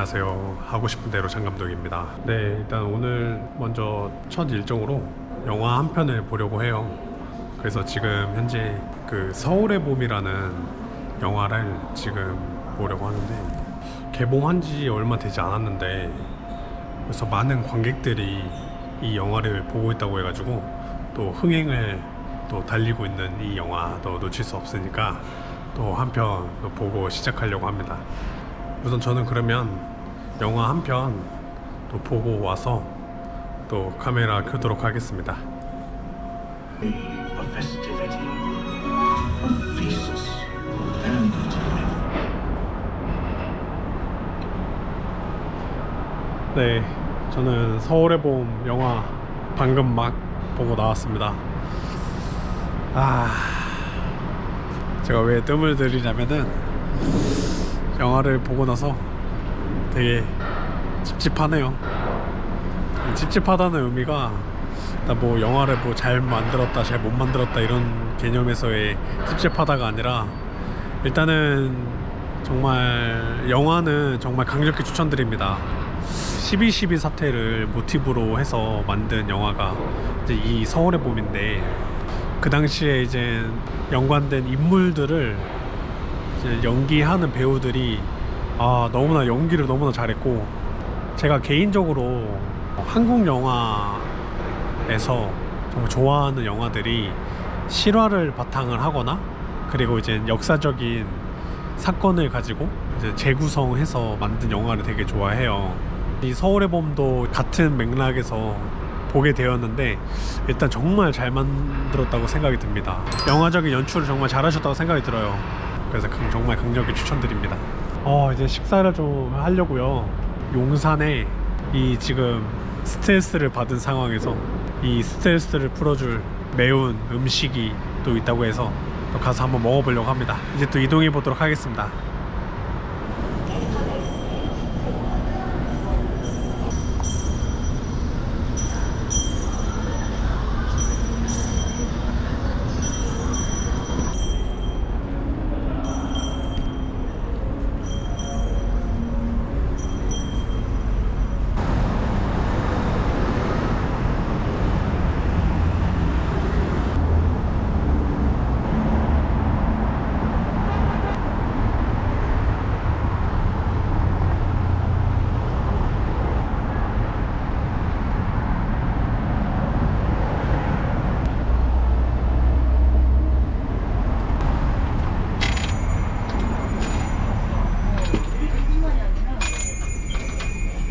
안녕하세요. 하고 싶은 대로 장감독입니다. 네, 일단 오늘 먼저 첫 일정으로 영화 한 편을 보려고 해요. 그래서 지금 현재 그 서울의 봄이라는 영화를 지금 보려고 하는데, 개봉한 지 얼마 되지 않았는데 그래서 많은 관객들이 이 영화를 보고 있다고 해가지고 또 흥행을 또 달리고 있는 이 영화도 놓칠 수 없으니까 또 한 편 보고 시작하려고 합니다. 우선 저는 그러면 영화 한 편 또 보고 와서 또 카메라 켜도록 하겠습니다. A festivity, a feast, and 네, 저는 서울의 봄 영화 방금 막 보고 나왔습니다. 제가 왜 뜸을 들이냐면은 영화를 보고 나서 되게 찝찝하네요. 찝찝하다는 의미가 일단 뭐 영화를 뭐 잘 만들었다 잘 못 만들었다 이런 개념에서의 찝찝하다가 아니라, 일단은 정말 영화는 정말 강력히 추천드립니다. 12.12 사태를 모티브로 해서 만든 영화가 이제 이 서울의 봄인데, 그 당시에 이제 연관된 인물들을 이제 연기하는 배우들이 너무나 연기를 너무나 잘했고, 제가 개인적으로 한국 영화에서 정말 좋아하는 영화들이 실화를 바탕을 하거나, 그리고 이제 역사적인 사건을 가지고 이제 재구성해서 만든 영화를 되게 좋아해요. 이 서울의 봄도 같은 맥락에서 보게 되었는데 일단 정말 잘 만들었다고 생각이 듭니다. 영화적인 연출을 정말 잘하셨다고 생각이 들어요. 그래서 정말 강력히 추천드립니다. 이제 식사를 좀 하려고요. 용산에 이 지금 스트레스를 받은 상황에서 이 스트레스를 풀어줄 매운 음식이 또 있다고 해서 또 가서 한번 먹어보려고 합니다. 이제 또 이동해 보도록 하겠습니다.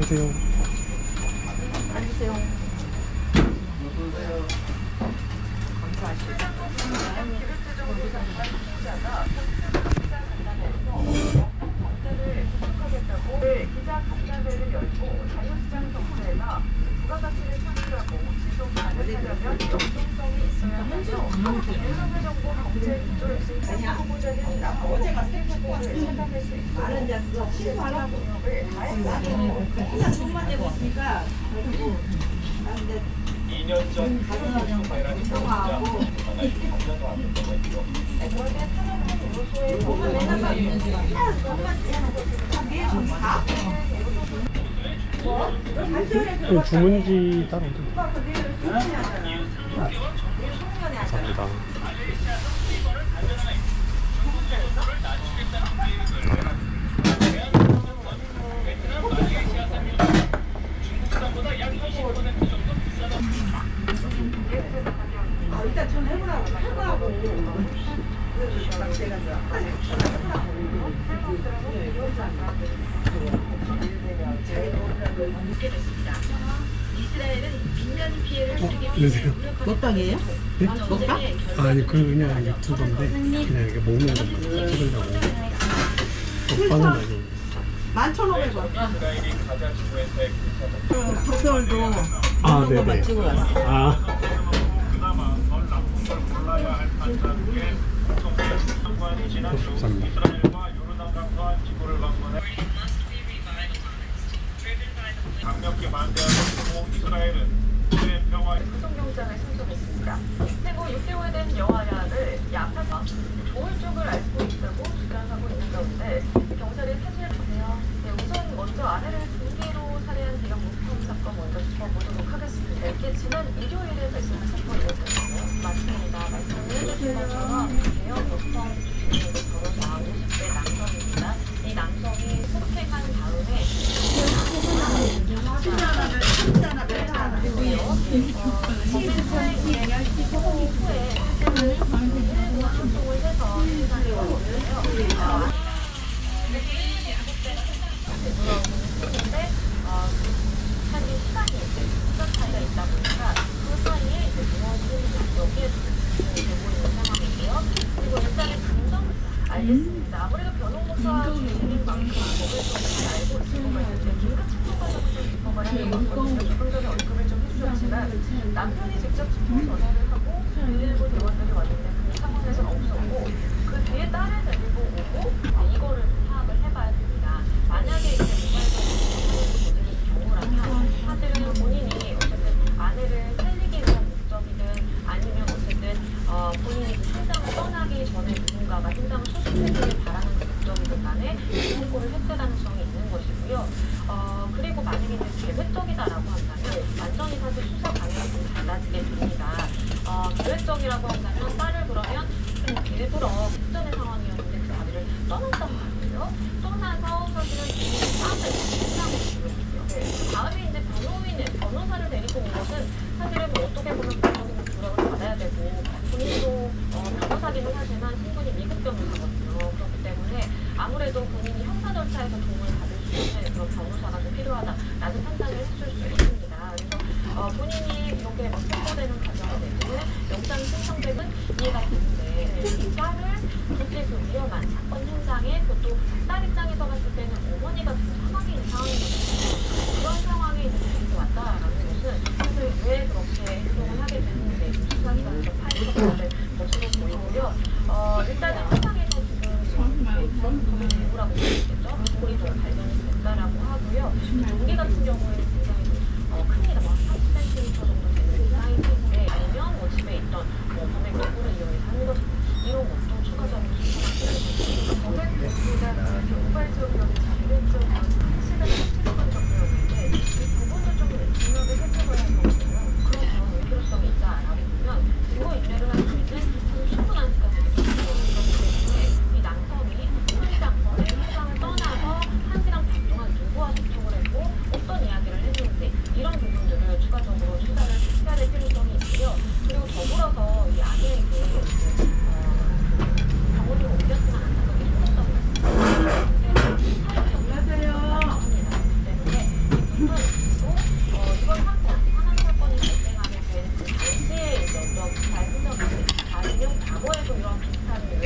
안녕하세요. 앉으세요. 기자 간담회를 열고 자유시장 정책과 부가가치를 창출하고 지속 가능하려면 연동성이 있어야 하며 윤석열 정부 경제 기조 혁신 후보자는 어제가 후보를 찾아낼 수 있도록 시소하는 노력을 다했다고. 돈만 내고 있으니까 결국 2년 전 수소 관련한 운동하고 정년도 안 됐다고 했죠. 그런데 산업은 요소에 그 주문지 따로 감사합니다. 일단 전화해보라고 이스라엘은 민간 피해를 줄이기 안녕하세요. 먹방이에요? 네? 먹방? 아니 그냥 유튜브인데 그냥 이렇게 먹는 것만 찍으려고. 먹방은 아니에요. 11,500원. 이스라엘이 가자 지구에서의 군사적 박서울도 네네. 것만 찍어 왔어. 그나마 덜 나쁜 걸 골라야 할 판단에 정관이 지난주 감사합니다. 이스라엘과 요르단강과 지구를 방문해 강력히 반대하고 이스라엘은 이스라엘 평화 구속영장을 신청했습니다. 생후 6개월 된 여아야를 약하사 조울증을 앓고 있다고 주장하고 있는 가운데 경찰이 사실을 보세요. 우선 먼저 아내를 보시는 것처럼 대형 여성 주시는 변호사 50대 남성입니다. 이 남성이 폭행한 다음에 후에 소송을 해서 시간이 걸렸는데요. 근데 사실 시간이 시간 차이가 있다 보니까 그 사이에 이제 무엇을 여기에 되고 있는 상황이고요. 그리고 일단은 감정 알겠습니다. 아무래도 변호사 주시는 만큼 법을 좀 잘 알고 있을 것 같은데 긴급 친구과정을 좀 입법을 하는 거거든요. 조금 전에 언급을 좀 해주셨지만 남편이 직접 신고 전화를 하고 119 대원들이 왔는데 그 상황에서는 없었고 그 뒤에 딸을 데리고 오고 이거를 좀 파악을 해봐야 됩니다. 만약에 이제 모바일적으로 저지른 경우라면 사실은 본인이 어쨌든 아내를 살리기 위한 목적이든 아니면 어쨌든 본인이 그 현장을 떠나기 전에 누군가가 현장을 수습해주길 바라는 목적이든 간에 신고를 했을 가능성이 있는 것이고요. 그리고 만약에 이제 계획적이다라고 한다면 완전히 사실 수사 방향이 좀 달라지게 됩니다. 계획적이라고 한다면 딸을 그러면 일부러 직전의 상황이었는데 그 자리를 떠났던 거고요. 떠나서 사실은 싸움을 시작을 했고요. 그 다음에 이제 변호사를 데리고 온 것은 사실은 뭐 어떻게 보면 법적인 조력을 받아야 되고 본인도 변호사기는 하지만 신분이 미국 변호사거든요. 그렇기 때문에 아무래도 본인이 형사 절차에서 도움을 받을 수 있는 그런 변호사가 좀 필요하다라는 판단을 해줄 수 있습니다. 그래서 본인이 이렇게 막 선고되는 과정에 대해서는 영장 신청백은 이해가 되는데 이 딸을 그렇게 그 위험한 사건 현장에 그것도 딸 입장에서 봤을 때는 어머니가 지금 사망이 있는 상황이거든요. 그런 상황에 이제 데리고 왔다라는 것은 사실 왜 그렇게 행동을 하게 됐는지 수사기관에서 파악을 것으로 보이고요. 일단은 현장에서 지금 누구라고 볼 수 있겠죠? 돌이 좀 발견이 됐다라고 하고요. 용기 같은 경우에는 굉장히 큽니다. 뭐 30cm 정도 되는 사이즈인데 아니면 뭐 집에 있던 범행 도구를 이용해서 하는 것 이런 것도 추가적으로 수사가 범행 도구가 우발적이라고 자율적으로 시간을 채택한 적이었는데 이 부분을 좀 중요하게 해석을 할 거거든요. 그런 필요성이 있다라고 보면 증거 인멸을 할 수 있는 충분한 시간이 때문에 이 남성이 현장에 현장을 떠나서 1시간 반 동안 누구와 소통을 했고 어떤 이야기를 했는지 이런 부분들을 추가적으로 수사를 해야 될 필요성이 있고요. 그리고 더불어서 이 아내에게 병원으로 옮겼지만 안타깝게 죽었다고 때문에 이 부분도 이번 사건 사건이 발생하게 된그 당시에 이제 어떤 잘 흔적이 아니면 과거에도 이런 비슷한 왜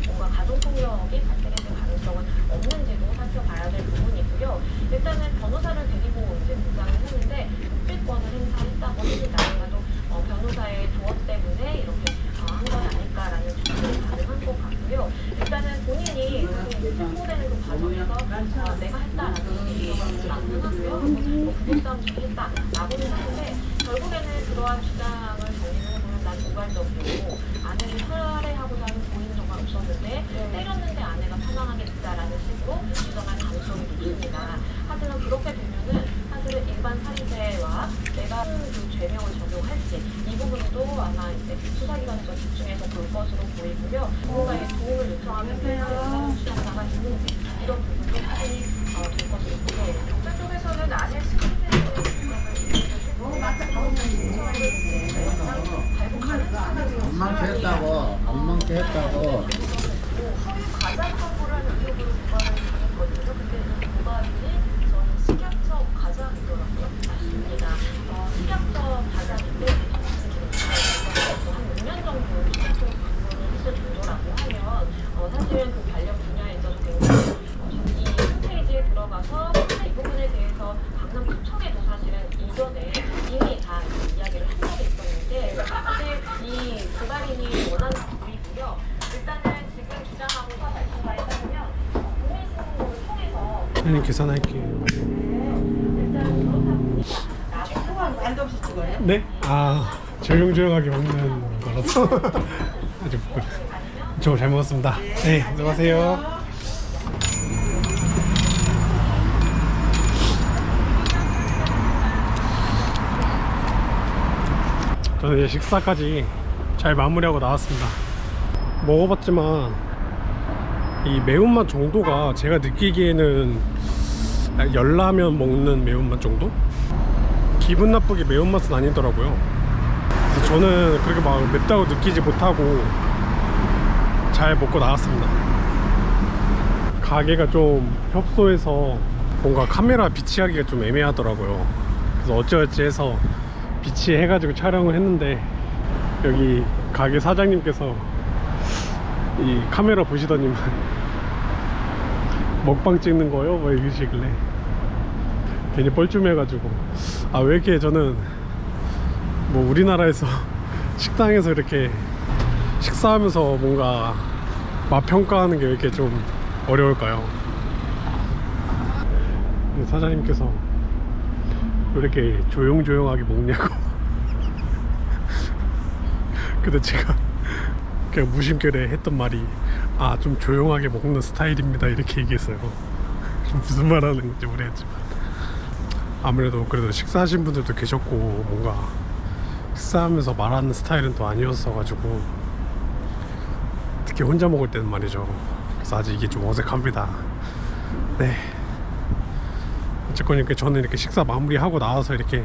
뭔가 가정폭력이 발생했을 가능성은 없는지도 살펴봐야 될 부분이고요. 일단은 변호사를 데리고 이제 등장을 했는데 특별권을 행사했다고 합니다. 아마도 변호사의 조언 때문에 이렇게 한 건 아닐까라는 추측이 가능한 것 같고요. 일단은 본인이 신고되는 그 과정에서 내가 했다라는 얘기가 나타났고요. 뭐 부부싸움 좀 했다라고는 하는데 결국에는 그러한 주장을 정리를 해보면 난 우발적이고 아내를 살해하고자 하는 고의는 정말 없었는데 때렸는데 아내가 사망하게 됐다라는 식으로 주장할 가능성이 높습니다. 하지만 그렇게 되면은 사실은 일반 살인죄와 내가 그 죄명을 적용할지 이 부분도 아마 이제 수사기관이 좀 집중해서 볼 것으로 보이고요. 누군가의 도움을 요청하면 여자는 수사자가 있는지 이런 부분도 확인이 될 것으로 보여요. 경찰 쪽에서는 아내 시민들의 엄마한테 했다고. 허위 과장 선고를 한 의혹으로 고발을 했거든요. 근데 이 고발인이 저희 식약처 과장이더라고요. 맞습니다. 식약처 과장인데 한 6년 정도 식약처 근무를 했을 정도라고 하면 사실은 그 관련 분야에 있어서 굉장히 이 홈페이지에 들어가서 이 부분에 대해서 강남구청에도 사실은 이전에 이미 다 이야기를 한 적이 있었는데 사실 이 고발인이 원하는 부분이고요. 일단은 지금 주장하고 서 밝힌 바에 따르면 국민신고를 통해서 선생님 계산할게요. 말도 없이 찍어요? 네? 아 조용조용하게 먹는 거라서 아주 저 잘 먹었습니다. 네, 안녕하세요. 저는 이제 식사까지 잘 마무리하고 나왔습니다. 먹어봤지만 이 매운맛 정도가 제가 느끼기에는 열라면 먹는 매운맛 정도? 기분 나쁘게 매운맛은 아니더라고요. 그래서 저는 그렇게 막 맵다고 느끼지 못하고 잘 먹고 나왔습니다. 가게가 좀 협소해서 뭔가 카메라 비치하기가 좀 애매하더라고요. 그래서 어찌어찌 해서 비치해가지고 촬영을 했는데 여기 가게 사장님께서 이 카메라 보시더니만 먹방 찍는 거요? 뭐 이러시길래 괜히 뻘쭘해가지고 아 왜 이렇게 저는 뭐 우리나라에서 식당에서 이렇게 식사하면서 뭔가 맛 평가하는 게 왜 이렇게 좀 어려울까요? 사장님께서 왜 이렇게 조용조용하게 먹냐고 근데 제가 그냥 무심결에 했던 말이 아 좀 조용하게 먹는 스타일입니다 이렇게 얘기했어요. 무슨 말 하는 건지 모르겠지만 아무래도 그래도 식사하신 분들도 계셨고 뭔가 식사하면서 말하는 스타일은 또 아니었어 가지고 특히 혼자 먹을 때는 말이죠. 그래서 아직 이게 좀 어색합니다. 네, 어쨌건 이렇게 저는 이렇게 식사 마무리하고 나와서 이렇게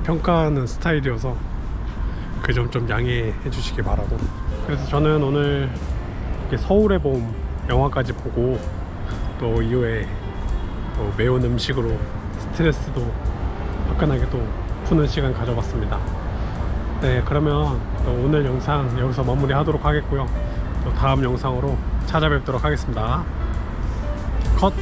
평가하는 스타일이어서 그 점 좀 양해해 주시기 바라고. 그래서 저는 오늘 이렇게 서울의 봄 영화까지 보고 또 이후에 또 매운 음식으로 스트레스도 화끈하게 또 푸는 시간 가져봤습니다. 네, 그러면 또 오늘 영상 여기서 마무리 하도록 하겠고요. 또 다음 영상으로 찾아뵙도록 하겠습니다. 컷!